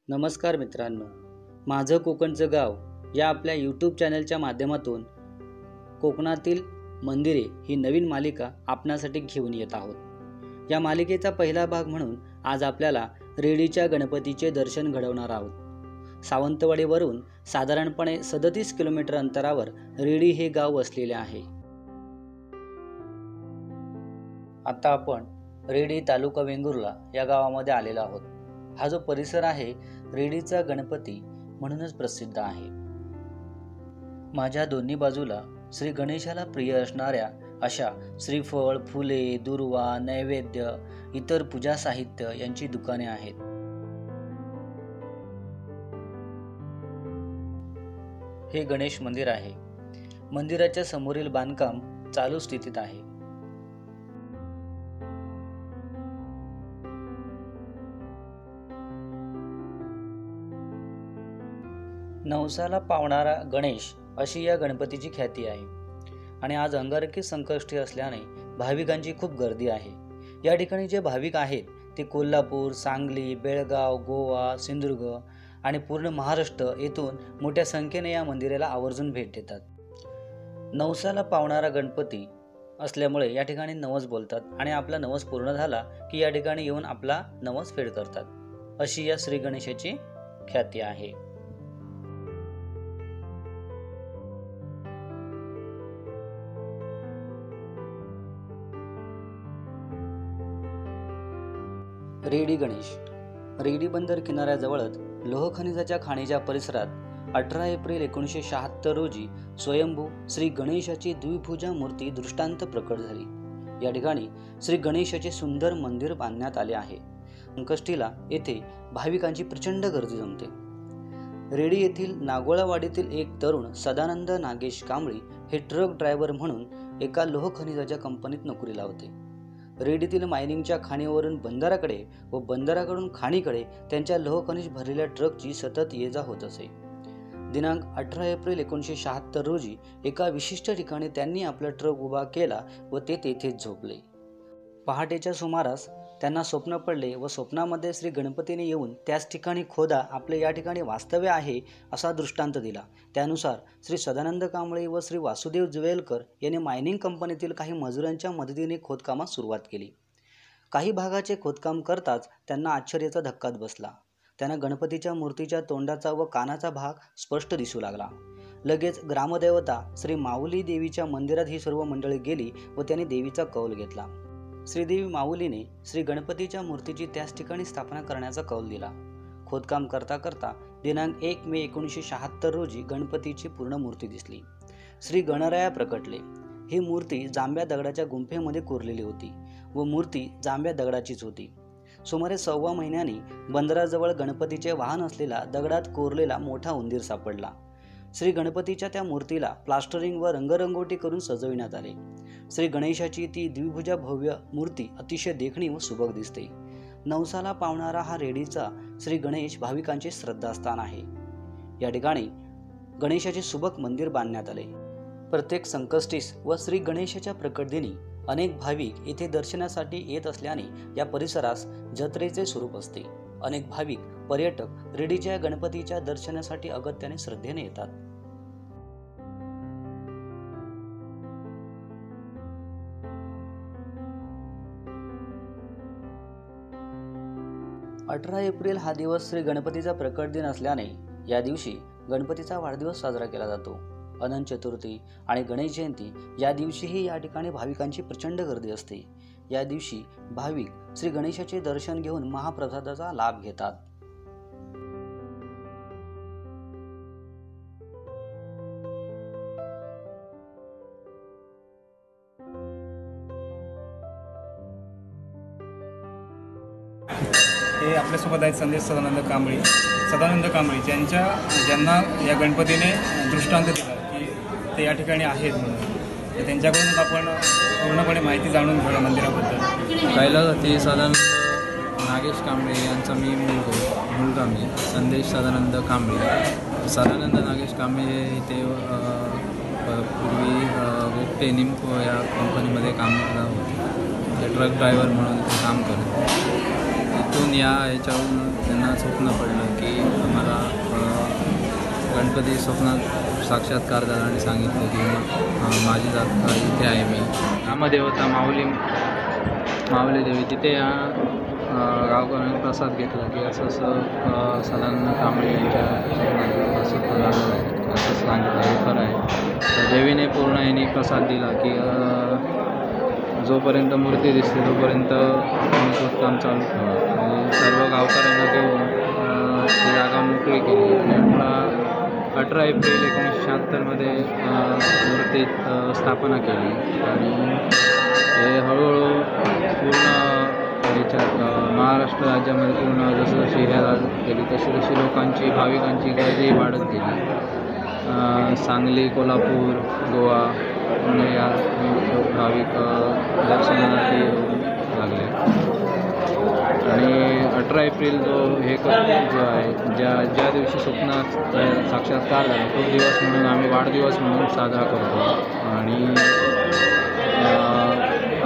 नमस्कार मित्रांनो, माझं कोकणचं गाव या आपल्या यूट्यूब चॅनलच्या माध्यमातून कोकणातील मंदिरे ही नवीन मालिका आपणासाठी घेऊन येत आहोत। या मालिकेचा पहिला भाग म्हणून आज आपल्याला रेडीच्या गणपतीचे दर्शन घडवणार आहोत। सावंतवाडीवरून साधारणपणे 37 किलोमीटर अंतरावर रेडी हे गाव वसलेले आहे। आता आपण रेडी तालुका वेंगुर्ला या गावामध्ये आलेलो आहोत। हा जो परिसर आहे रेडीचा गणपती म्हणूनच प्रसिद्ध आहे। माझ्या दोन्ही बाजूला श्री गणेशाला प्रिय असणाऱ्या अशा श्रीफळ, फुले, दुर्वा, नैवेद्य, इतर पूजा साहित्य यांची दुकाने आहेत। हे गणेश मंदिर आहे। मंदिराच्या समोरील बांधकाम चालू स्थितीत आहे। नवसाला पावणारा गणेश अशी या गणपतीची ख्याती आहे आणि आज अंगारकी संकष्टी असल्याने भाविकांची खूप गर्दी आहे। या ठिकाणी जे भाविक आहेत ते कोल्हापूर, सांगली, बेळगाव, गोवा, सिंधुदुर्ग आणि पूर्ण महाराष्ट्र येथून मोठ्या संख्येने या मंदिराला आवर्जून भेट देतात। नवसाला पावणारा गणपती असल्यामुळे या ठिकाणी नवस बोलतात आणि आपला नवस पूर्ण झाला की या ठिकाणी येऊन आपला नवस फेड करतात, अशी या श्री गणेशाची ख्याती आहे। रेडी गणेश रेडी बंदर किनाऱ्याजवळच लोह खनिजाच्या खाणीच्या परिसरात 18 एप्रिल 1976 रोजी स्वयंभू श्री गणेशाची द्विभुजा मूर्ती दृष्टांत प्रकट झाली। या ठिकाणी श्री गणेशाचे सुंदर मंदिर बांधण्यात आले आहे। संकष्टीला येथे भाविकांची प्रचंड गर्दी जमते। रेडी येथील नागोळावाडीतील एक तरुण सदानंद नागेश कांबळी हे ट्रक ड्रायव्हर म्हणून एका लोह खनिजाच्या कंपनीत नोकरीला होते। रेडीतील मायनिंगच्या खाणीवरून बंदराकडे व बंदराकडून खाणीकडे त्यांच्या लोह खनिज भरलेल्या ट्रकची सतत ये जा होत असे। दिनांक 18 एप्रिल 1976 रोजी एका विशिष्ट ठिकाणी त्यांनी आपला ट्रक उभा केला व ते तेथेच झोपले। पहाटेच्या सुमारास त्यांना स्वप्न पडले व स्वप्नामध्ये श्री गणपतीने येऊन त्याच ठिकाणी खोदा, आपले या ठिकाणी वास्तव्य आहे असा दृष्टांत दिला। त्यानुसार श्री सदानंद कांबळे व श्री वासुदेव जुवेलकर यांनी मायनिंग कंपनीतील काही मजुरांच्या मदतीने खोदकामास सुरुवात केली। काही भागाचे खोदकाम करताच त्यांना आश्चर्याचा धक्काच बसला। त्यांना गणपतीच्या मूर्तीच्या तोंडाचा व कानाचा भाग स्पष्ट दिसू लागला। लगेच ग्रामदेवता श्री माऊली देवीच्या मंदिरात ही सर्व मंडळी गेली व त्यांनी देवीचा कौल घेतला। श्रीदेवी माऊलीने श्री गणपतीच्या मूर्तीची त्याच ठिकाणी स्थापना करण्याचा कौल दिला। खोदकाम करता करता दिनांक 1 मे 1976 रोजी गणपतीची पूर्ण मूर्ती दिसली। श्री गणराया प्रकटले। ही मूर्ती जांभ्या दगडाच्या गुंफेमध्ये कोरलेली होती व मूर्ती जांभ्या दगडाचीच होती। सुमारे 1.25 महिन्यांनी बंदराजवळ गणपतीचे वाहन असलेला दगडात कोरलेला मोठा उंदीर सापडला। श्री गणपतीच्या त्या मूर्तीला प्लास्टरिंग व रंगरंगोटी करून सजविण्यात आले। श्री गणेशाची ती द्विभुजा भव्य मूर्ती अतिशय देखणी व सुबक दिसते। नवसाला पावणारा हा रेडीचा श्री गणेश भाविकांचे श्रद्धास्थान आहे। या ठिकाणी गणेशाचे सुबक मंदिर बांधण्यात आले। प्रत्येक संकष्टीस व श्री गणेशाच्या प्रकटदिनी अनेक भाविक येथे दर्शनासाठी येत असल्याने या परिसरास जत्रेचे स्वरूप असते। अनेक भाविक पर्यटक रेडीच्या गणपतीच्या दर्शनासाठी अगत्याने श्रद्धेने येतात। 18 एप्रिल हा दिवस श्री गणपतीचा प्रकट दिन असल्याने या दिवशी गणपतीचा वाढदिवस साजरा केला जातो। अनंत चतुर्थी आणि गणेश जयंती या दिवशीही या ठिकाणी भाविकांची प्रचंड गर्दी असते। या दिवशी भाविक श्री गणेशाचे दर्शन घेऊन महाप्रसादाचा लाभ घेतात। हे आपल्यासोबत आहेत संदेश सदानंद कांबळे ज्यांना या गणपतीने दृष्टांत दिला की ते या ठिकाणी आहेत म्हणून, तर त्यांच्याकडून आपण पूर्णपणे माहिती जाणून घेऊया मंदिराबद्दल। कैलासपती सदानंद नागेश कांबळे यांचा मी मुलगा मी संदेश सदानंद कांबळे। सदानंद नागेश कांबळे इथे पूर्वी गोपटे निमको या कंपनीमध्ये काम करत होते। ट्रक ड्रायव्हर म्हणून ते काम करत। तिथून याच्यावरून त्यांना स्वप्न पडलं की गणपती स्वप्नात साक्षात्कार झाला आणि सांगितलं की माझी जात इथे आहे मी. नामदेवता माऊली देवी तिथे या गावकऱ्यांनी प्रसाद घेतला की असं सदानंद कांबळे यांच्या स्वप्नात असं सांगितलं हे खरं आहे. तर देवीने पूर्ण यांनी प्रसाद दिला की जोपर्यंत मूर्ती दिसते तोपर्यंत खोदकाम चालू ठेवा. आणि सर्व गावकऱ्यांना घेऊन ती जागा मोकळी केली आणि 18 एप्रिल 1976मध्ये मूर्ती स्थापना केली. आणि हे हळूहळू पूर्ण याच्यात महाराष्ट्र राज्यामध्ये पूर्ण जसं ह्याला केली तशी लोकांची भाविकांची गर्दी वाढत गेली. सांगली, कोल्हापूर, गोवा पुणे या भाविक दर्शनासाठी लागले. आणि 18 एप्रिल जो आहे ज्या दिवशी स्वप्नात साक्षात्कार झाला तो दिवस म्हणून आम्ही वाढदिवस म्हणून साजरा करतो. आणि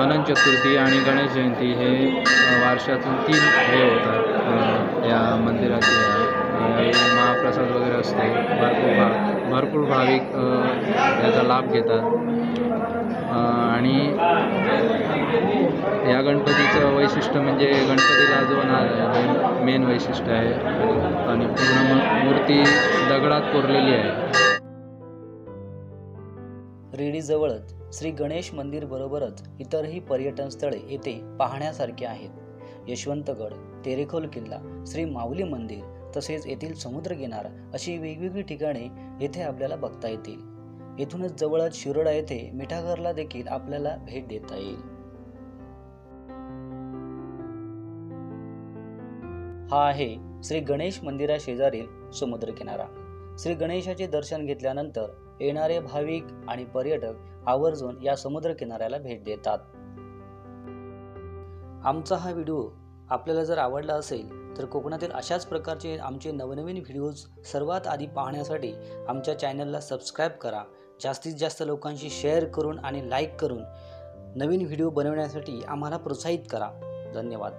अनंत चतुर्थी आणि गणेश जयंती हे वर्षातून 3 हे होतात या मंदिराचे. महाप्रसाद वगैरे असते. भरपूर भाविक याचा लाभ घेतात. आणि या गणपतीचं वैशिष्ट्य म्हणजे गणपतीला जो नारळ आहे मेन वैशिष्ट्य आहे. आणि पूर्ण मूर्ती दगडात कोरलेली आहे. रेडीजवळच श्री गणेश मंदिर बरोबरच इतरही पर्यटन स्थळे येथे पाहण्यासारखी आहेत. यशवंतगड, तेरेखोल किल्ला, श्री माऊली मंदिर तसेच येथील समुद्रकिनारा अशी वेगवेगळी ठिकाणे येथे आपल्याला बघता येतील. येथूनच जवळच शिरोडा येथे मिठागरला देखील आपल्याला भेट देता येईल. हा आहे श्री गणेश मंदिरा शेजारील समुद्रकिनारा. श्री गणेशाचे दर्शन घेतल्यानंतर येणारे भाविक आणि पर्यटक आवर्जून या समुद्र किनाऱ्याला भेट देतात. आमचा हा व्हिडिओ आपल्याला जर आवडला असेल तर कोकणातील अशाच प्रकारचे आमचे नवनवीन व्हिडिओज सर्वात आधी पाहण्यासाठी आमच्या चॅनलला सबस्क्राईब करा. जास्तीत जास्त लोकांशी शेअर करून आणि लाईक करून नवीन व्हिडिओ बनवण्यासाठी आम्हाला प्रोत्साहित करा. धन्यवाद.